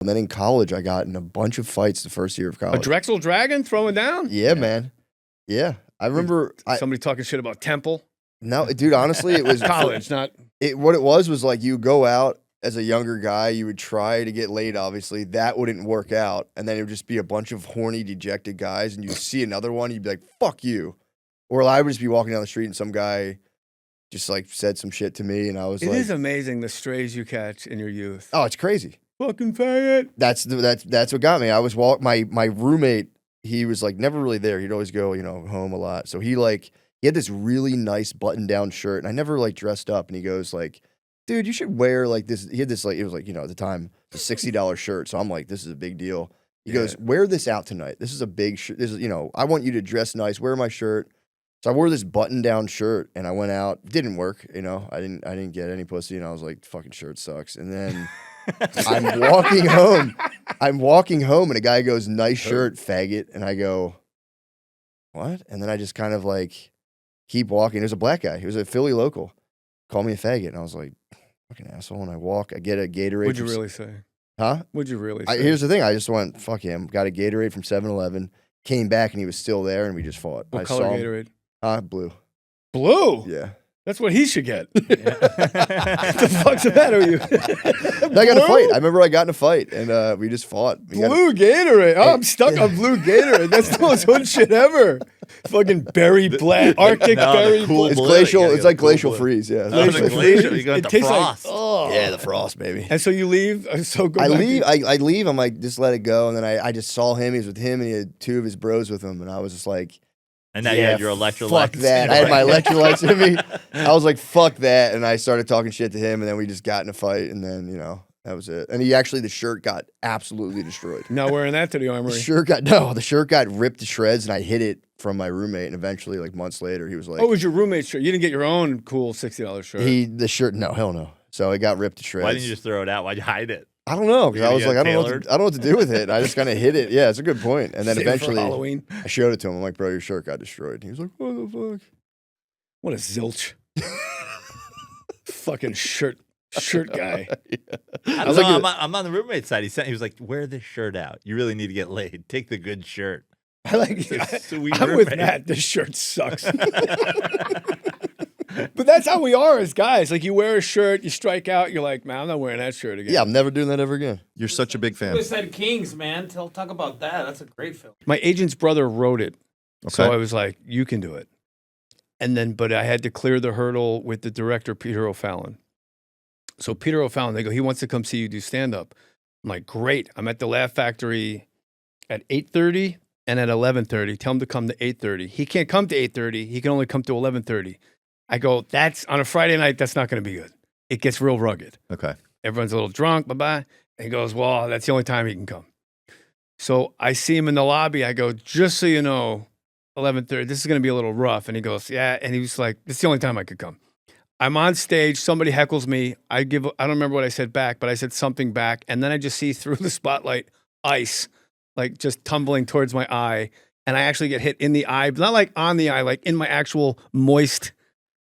And then in college, I got in a bunch of fights the first year of A college. Drexel Dragon throwing down? Yeah, man. Yeah. I remember Somebody talking shit about Temple. no, dude, honestly, it was College, not what it was like you go out as a younger guy, you would try to get laid, obviously. That wouldn't work out. And then it would just be a bunch of horny, dejected guys, and you'd see another one, you'd be like, fuck you. Or I would just be walking down the street and some guy just like said some shit to me, and I was It like, is amazing the strays you catch in your youth. oh, it's crazy. Fucking faggot. That's what got me. I was my roommate, he was like never really there. He'd always go, home a lot. So he had this really nice button-down shirt, and I never like dressed up. And he goes like, dude, you should wear like this. He had this it was like, at the time, a $60 shirt. So I'm like, this is a big deal. He goes, wear this out tonight. This is a big shirt. This is, I want you to dress nice. Wear my shirt. So I wore this button-down shirt, and I went out. Didn't work, I didn't get any pussy, and I was like, fucking shirt sucks. And then I'm walking home, and a guy goes, nice shirt, faggot. And I go, what? And then I just kind of like keep walking. There's a black guy. He was a Philly local. Called me a faggot. And I was like, fucking asshole. And I get a Gatorade. What'd you really say? Huh? What'd you really say? Here's the thing. I just went, fuck him. Got a Gatorade from 7-Eleven. Came back, and he was still there, and we just fought. What color Gatorade? Blue. Blue? Yeah. That's what he should get. What the fuck's the matter with you? I got in a fight. I remember I got in a fight, and we just fought. Blue Gatorade. Oh, I'm stuck on blue Gatorade. That's the most hood shit ever. Fucking berry black, Arctic berry cool black. It's blue. glacial. You it's gotta like go glacial blue. freeze. Yeah. Oh, the glacier. You got It the tastes frost. like, oh. Yeah, the frost, baby. And so you leave. So go I back. leave. I leave. I'm like, just let it go. And then I just saw him. He was with him, and he had two of his bros with him. And I was just like, And now you yeah, had your electrolytes. fuck that. I had my electrolytes in me. I was like, fuck that. And I started talking shit to him, and then we just got in a fight, and then, that was it. And the shirt got absolutely destroyed. Not wearing that to the armory. The shirt got ripped to shreds, and I hid it from my roommate. And eventually, like months later, he was like, Oh, it was your roommate's shirt. You didn't get your own cool $60 shirt. the shirt, no, hell no. So it got ripped to shreds. Why didn't you just throw it out? Why'd you hide it? I don't know, because I was like, I don't tailored? know what to do with it. I just kind of hid it. Yeah, it's a good point. And then Save it for eventually, Halloween. I showed it to him. I'm like, bro, your shirt got destroyed. He was like, what the fuck? What a zilch. Fucking shirt guy. I was like, I'm on the roommate side. He was like, wear this shirt out. You really need to get laid. Take the good shirt. I like. Sweet I'm with roommate. Matt. This shirt sucks. But that's how we are as guys. Like, you wear a shirt, you strike out, you're like, man, I'm not wearing that shirt again. Yeah, I'm never doing that ever again. You're such a big fan. You said Kings, man. Talk about that. That's a great film. My agent's brother wrote it. So Okay. I was like, you can do it. And then, but I had to clear the hurdle with the director, Peter O'Fallon. So Peter O'Fallon, they go, he wants to come see you do stand-up. I'm like, great. I'm at the Laugh Factory at 8:30 and at 11:30. Tell him to come to 8:30. He can't come to 8:30. He can only come to 11:30. I go, that's on a Friday night, that's not going to be good. It gets real rugged. Okay. Everyone's a little drunk, bye-bye. And he goes, well, that's the only time he can come. So I see him in the lobby. I go, just so you know, 11:30, this is going to be a little rough. And he goes, yeah. And he was like, this is the only time I could come. I'm on stage. Somebody heckles me. I don't remember what I said back, but I said something back. And then I just see through the spotlight ice, like just tumbling towards my eye. And I actually get hit in the eye, but not like on the eye, like in my actual moist,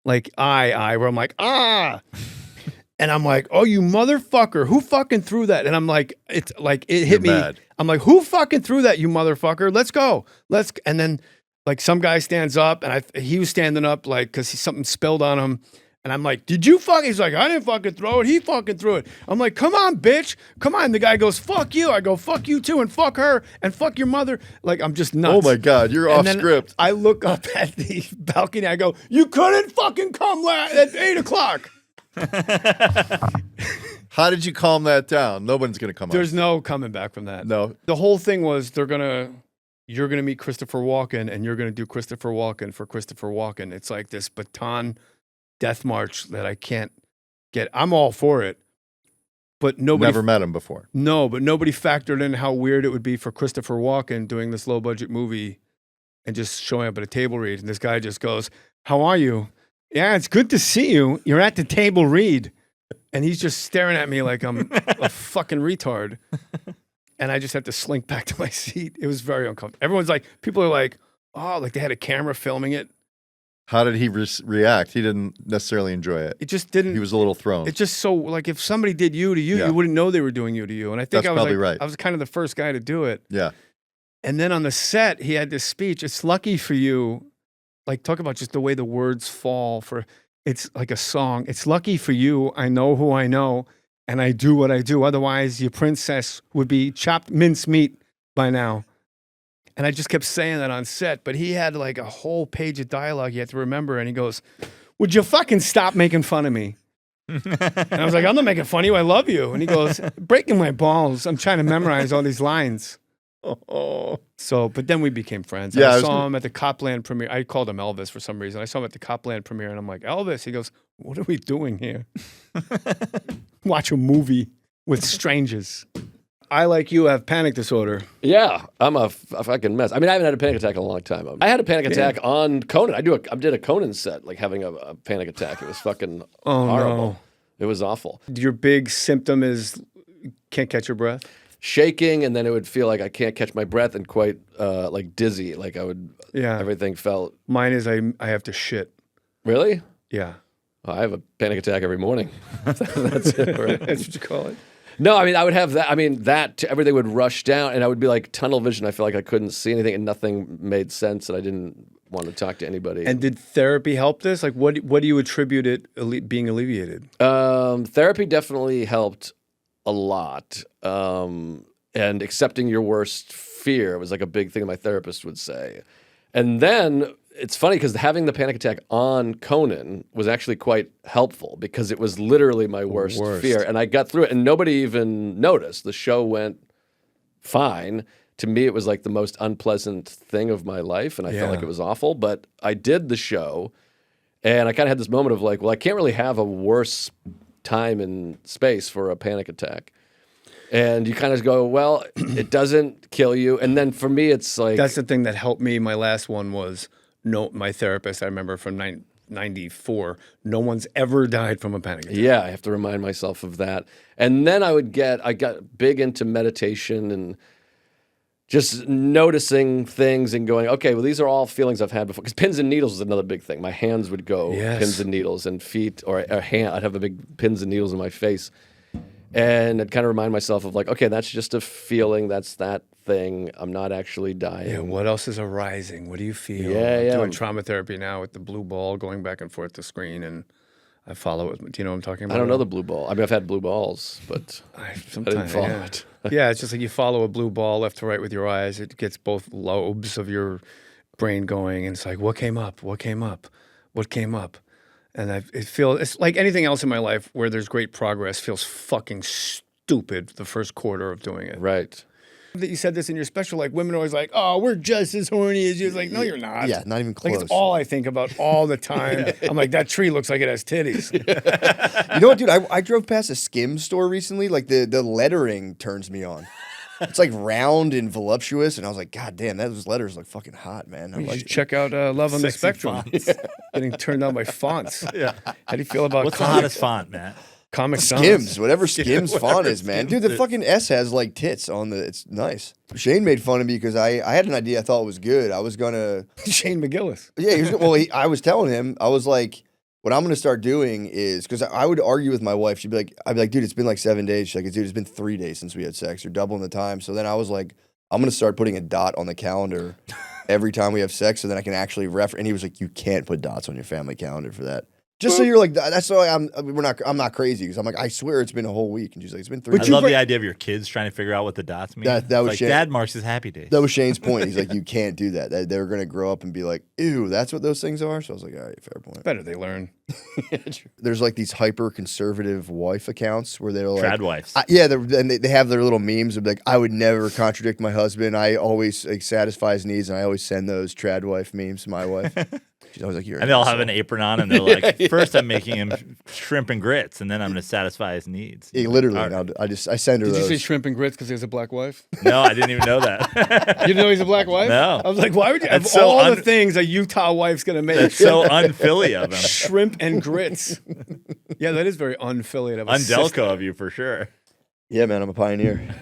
like eye, where I'm like, ah. And I'm like, oh, you motherfucker. Who fucking threw that? And I'm like, it's like, it hit me. mad. I'm like, who fucking threw that, you motherfucker? Let's go. And then like some guy stands up, and he was standing up like, because something spilled on him. And I'm like, did you fucking? He's like, I didn't fucking throw it. He fucking threw it. I'm like, come on, bitch. Come on. The guy goes, fuck you. I go, fuck you too. And fuck her. And fuck your mother. Like, I'm just nuts. Oh my God, you're And off then script. I look up at the balcony. I go, you couldn't fucking come at 8 o'clock. How did you calm that down? Nobody's gonna come There's up. no coming back from that. No. The whole thing was you're going to meet Christopher Walken, and you're going to do Christopher Walken for Christopher Walken. It's like this baton death march that I can't get. I'm all for it, but nobody Never met him before. No, but nobody factored in how weird it would be for Christopher Walken doing this low budget movie and just showing up at a table read. And this guy just goes, how are you? Yeah, it's good to see you. You're at the table read. And he's just staring at me like I'm a fucking retard. And I just have to slink back to my seat. It was very uncomfortable. Everyone's like, people are like, oh, like they had a camera filming it. How did he react? He didn't necessarily enjoy it. It just didn't. He was a little thrown. It's just so like if somebody did you to you, Yeah. you wouldn't know they were doing you to you. And I think That's I was probably like, right. I was kind of the first guy to do it. Yeah. And then on the set, he had this speech. It's lucky for you. Like talk about just the way the words fall for. It's like a song. It's lucky for you. I know who I know, and I do what I do. Otherwise, your princess would be chopped mincemeat by now. And I just kept saying that on set, but he had like a whole page of dialogue you had to remember. And he goes, "Would you fucking stop making fun of me?" And I was like, "I'm not making fun of you. I love you." And he goes, "Breaking my balls. I'm trying to memorize all these lines." Oh. So, but then we became friends. Yeah, I saw him at the Copland premiere. I called him Elvis for some reason. I saw him at the Copland premiere, and I'm like, "Elvis." He goes, "What are we doing here?" Watch a movie with strangers. I, like you, have panic disorder. Yeah, I'm a fucking mess. I mean, I haven't had a panic attack in a long time. I had a panic attack on Conan. I did a Conan set, like having a panic attack. It was fucking horrible. No. It was awful. Your big symptom is can't catch your breath? Shaking, and then it would feel like I can't catch my breath and quite like dizzy. Like I would, Yeah. everything felt. Mine is I have to shit. Really? Yeah. Oh, I have a panic attack every morning. That's it. Right? That's what you call it? No, I mean, I would have that. I mean, everything would rush down, and I would be like tunnel vision. I feel like I couldn't see anything, and nothing made sense, and I didn't want to talk to anybody. And did therapy help this? Like, what do you attribute it being alleviated? Therapy definitely helped a lot. And accepting your worst fear was like a big thing my therapist would say. And then it's funny because having the panic attack on Conan was actually quite helpful because it was literally my worst fear. And I got through it and nobody even noticed. The show went fine. To me, it was like the most unpleasant thing of my life. And I felt like it was awful. But I did the show and I kind of had this moment of like, well, I can't really have a worse time and space for a panic attack. And you kind of go, well, it doesn't kill you. And then for me, it's like... That's the thing that helped me. My last one was my therapist, I remember from 94, no one's ever died from a panic attack. Yeah, I have to remind myself of that. And then I got big into meditation and just noticing things and going, okay, well, these are all feelings I've had before. Because pins and needles was another big thing. My hands would go pins and needles, and feet or a hand. I'd have a big pins and needles in my face. And I'd kind of remind myself of like, okay, that's just a feeling. That's that thing. I'm not actually dying. Yeah, what else is arising? What do you feel? Yeah. I'm doing trauma therapy now with the blue ball going back and forth to screen, and I follow it. Do you know what I'm talking about? I don't know the blue ball. I mean, I've had blue balls, but I didn't follow it. Yeah, it's just like you follow a blue ball left to right with your eyes. It gets both lobes of your brain going, and it's like, what came up? What came up? What came up? And it's like anything else in my life where there's great progress feels fucking stupid the first quarter of doing it. Right. That you said this in your special, like women are always like, oh, we're just as horny as you. It's like, no, you're not. Yeah, not even close. Like it's all I think about all the time. I'm like, that tree looks like it has titties. You know what, dude? I drove past a Skims store recently. Like the lettering turns me on. It's like round and voluptuous, and I was like, God damn, those letters look fucking hot, man. I You like should check out Love on the Sexy Spectrum. fonts. Getting turned on by fonts. Yeah. How do you feel about What's the hottest font, Matt? Comic Sans? Skims, whatever Skims font whatever is, man. Skims Dude, the is. fucking S has like tits on the. It's nice. Shane made fun of me because I had an idea I thought was good. I was gonna. Shane McGillis. Yeah, I was telling him, I was like, what I'm gonna start doing is because I would argue with my wife. I'd be like, dude, it's been like 7 days. She's like, dude, it's been 3 days since we had sex. You're doubling the time. So then I was like, I'm gonna start putting a dot on the calendar every time we have sex, so then I can actually refer. And he was like, you can't put dots on your family calendar for that. Just so you're like, that's why I'm not crazy because I'm like, I swear it's been a whole week, and she's like, it's been 3 I days. love the idea of your kids trying to figure out what the dots mean. That was like Shane. Dad marks his happy days. That was Shane's point. He's like, you can't do that. They're gonna grow up and be like, ew, that's what those things are. So I was like, all right, fair point. Better they learn. There's like these hyper conservative wife accounts where they're like, Trad wives. and they have their little memes of like, I would never contradict my husband. I always like, satisfy his needs, and I always send those trad wife memes to my wife. She's always like, you're And they'll have an apron on, and they're like, first I'm making him shrimp and grits, and then I'm going to satisfy his needs. Yeah, literally. All right. And I send her Did those. you say shrimp and grits because he has a black wife? No, I didn't even know that. You didn't know he's a black wife? No. I was like, why would you? Of That's so all the things a Utah wife's going to make, That's so un-Philly of him. shrimp and grits. Yeah, that is very un-Philly. Un-Delco of you, for sure. Yeah, man, I'm a pioneer.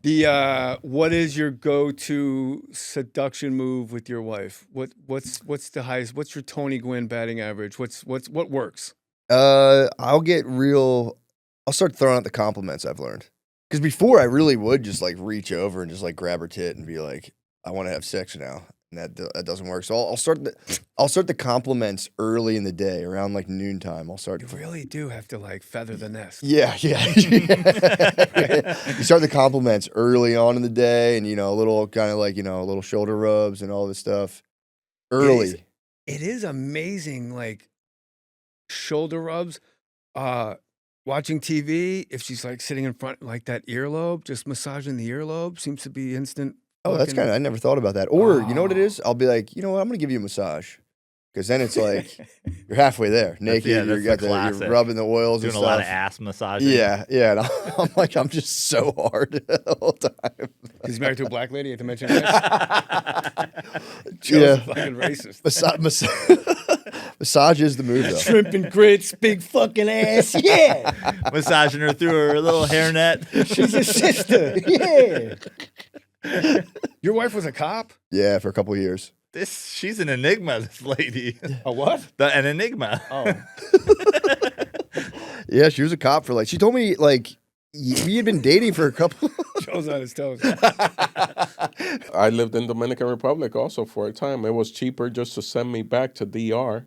What is your go-to seduction move with your wife? What's the highest? What's your Tony Gwynn batting average? What works? I'll start throwing out the compliments I've learned. Because before I really would just like reach over and just like grab her tit and be like, I want to have sex now. And that doesn't work. So I'll start the compliments early in the day around like noontime. You really do have to like feather the nest. Yeah. You start the compliments early on in the day, and a little kind of like a little shoulder rubs and all this stuff early. It is amazing, like shoulder rubs. Watching TV, if she's like sitting in front, like that earlobe, just massaging the earlobe seems to be instant. Oh, that's I never thought about that. Or, you know what it is? I'll be like, you know what? I'm going to give you a massage. Because then it's like, you're halfway there. Naked, you're rubbing the oils Doing and stuff. a lot of ass massaging. Yeah. And I'm just so hard the whole time. He's married to a black lady, you have to mention that. Yeah. Fucking racist. Massage is the move, though. Shrimp and grits, big fucking ass, yeah. Massaging her through her little hairnet. She's a sister, yeah. Your wife was a cop? Yeah, for a couple of years. She's an enigma, this lady. A what? An enigma. Oh. Yeah, she was a cop for she told me we had been dating for a couple. Joe's on his toes. I lived in Dominican Republic also for a time. It was cheaper just to send me back to DR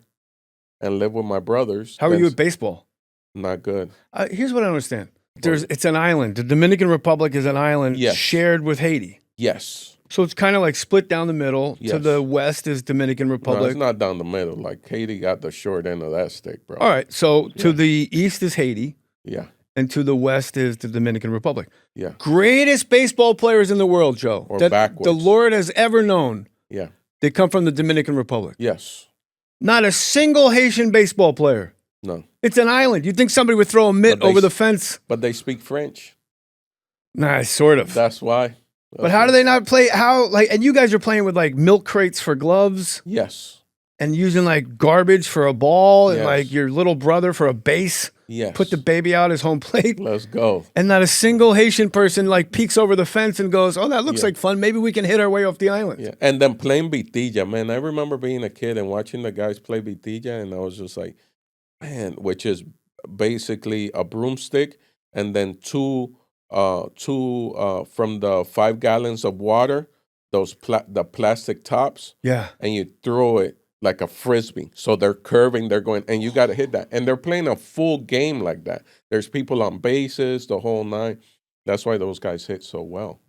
and live with my brothers. How are you at baseball? Not good. Here's what I understand. It's an island. The Dominican Republic is an island shared with Haiti. Yes. So it's kind of like split down the middle. Yes. To the west is Dominican Republic. No, it's not down the middle. Like Haiti got the short end of that stick, bro. All right. So to the east is Haiti. Yeah. And to the west is the Dominican Republic. Yeah. Greatest baseball players in the world, Joe. Or that backwards. the Lord has ever known. Yeah. They come from the Dominican Republic. Yes. Not a single Haitian baseball player. No. It's an island. You'd think somebody would throw a mitt over the fence. But they speak French. Nah, sort of. That's why. But how do they not play? And you guys are playing with milk crates for gloves Yes. and using garbage for a ball and Yes. your little brother for a base. Yes. Put the baby out his home plate. Let's go. And not a single Haitian person peeks over the fence and goes, "Oh, that looks like fun. Maybe we can hit our way off the island." Yeah. And then playing bitilla, man. I remember being a kid and watching the guys play bitilla, and I was just like, man, which is basically a broomstick and then two from the 5 gallons of water, the plastic tops. Yeah. And you throw it like a frisbee. So they're curving, they're going, and you got to hit that. And they're playing a full game like that. There's people on bases, the whole nine. That's why those guys hit so well,